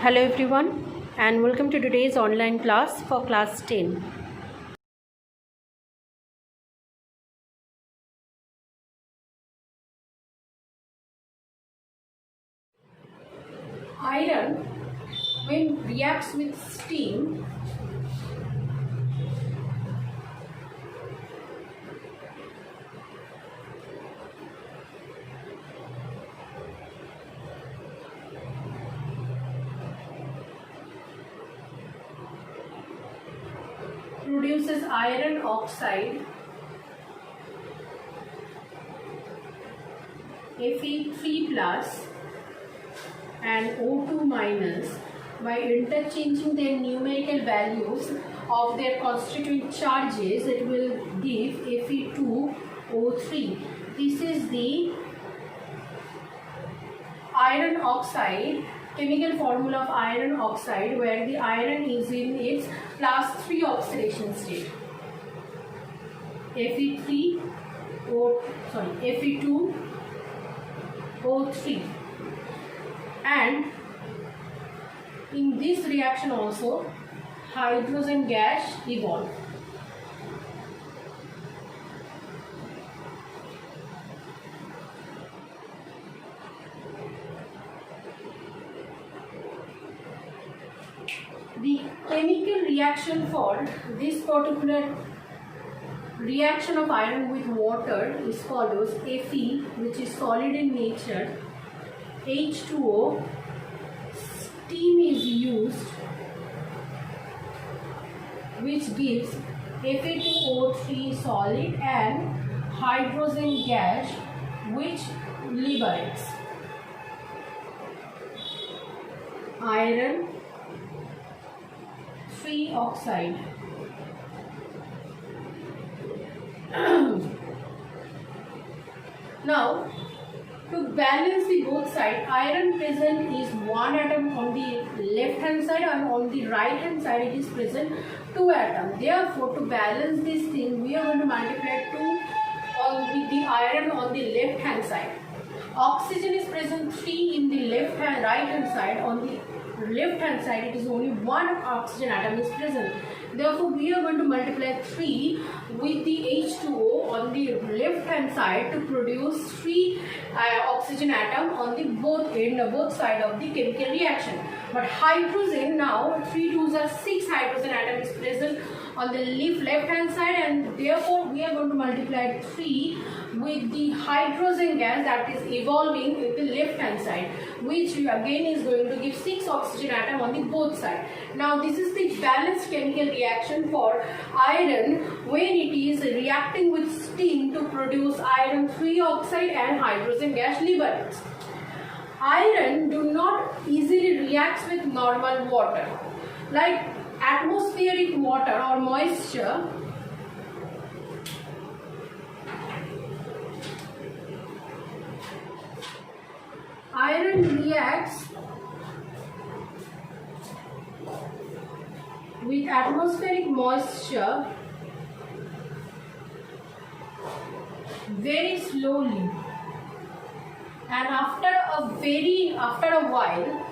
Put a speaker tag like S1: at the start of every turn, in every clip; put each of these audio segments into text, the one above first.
S1: Hello everyone and welcome to today's online class for class 10. Iron, when reacts with steam, produces iron oxide Fe3 plus and O2 minus. By interchanging their numerical values of their constituent charges, it will give Fe2O3. This is the iron oxide, chemical formula of iron oxide, where the iron is in its class 3 oxidation state. Fe2O3, and in this reaction also hydrogen gas evolved. The chemical reaction for this particular reaction of iron with water is follows. Fe, which is solid in nature, H2O, steam is used, which gives Fe2O3 solid, and hydrogen gas, which liberates iron 3 oxide. Now, to balance the both sides, iron present is one atom on the left hand side, and on the right hand side it is present 2 atoms. Therefore, to balance this thing, we are going to multiply 2 with the iron on the left hand side. Oxygen is present 3 in the right hand side. On the left hand side, it is only 1 oxygen atom is present. Therefore, we are going to multiply 3 with the H2O on the left hand side to produce 3 oxygen atom on the both side of the chemical reaction. But hydrogen, now 3 2s are 6 hydrogen atom is present on the left hand side, and therefore we are going to multiply 3 with the hydrogen gas that is evolving with the left hand side, which again is going to give 6 oxygen atom on the both side. Now this is the balanced chemical reaction for iron when it is reacting with steam to produce iron 3 oxide and hydrogen gas liberates. Iron do not easily react with normal water. Like atmospheric water or moisture, iron reacts with atmospheric moisture very slowly, and after a while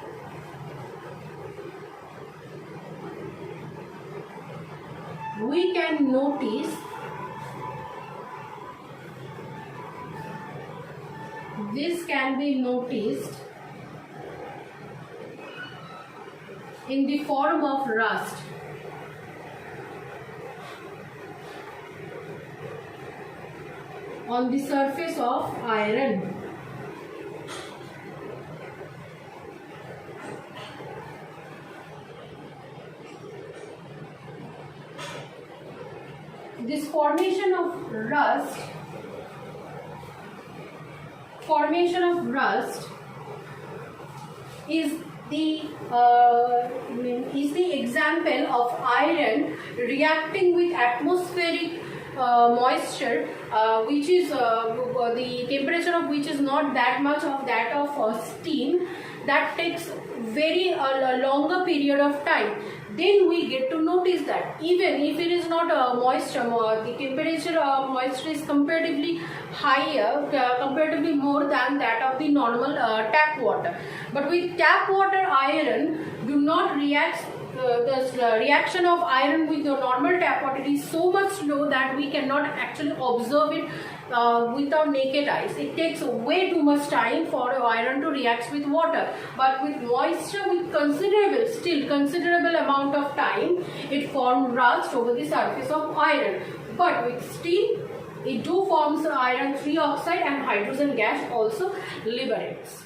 S1: we can notice this can be noticed in the form of rust. On the surface of iron. This formation of rust is the example of iron reacting with atmospheric moisture, which is the temperature of which is not that much of that of steam. that takes very longer period of time, then we get to notice that even if it is not moisture, the temperature of moisture is comparatively higher, comparatively more than that of the normal tap water. But with tap water, iron do not react. The reaction of iron with the normal tap water is so much slow that we cannot actually observe it with our naked eyes. It takes way too much time for iron to react with water. But with moisture, with considerable amount of time, it forms rust over the surface of iron. But with steam, it do forms iron 3 oxide and hydrogen gas also liberates.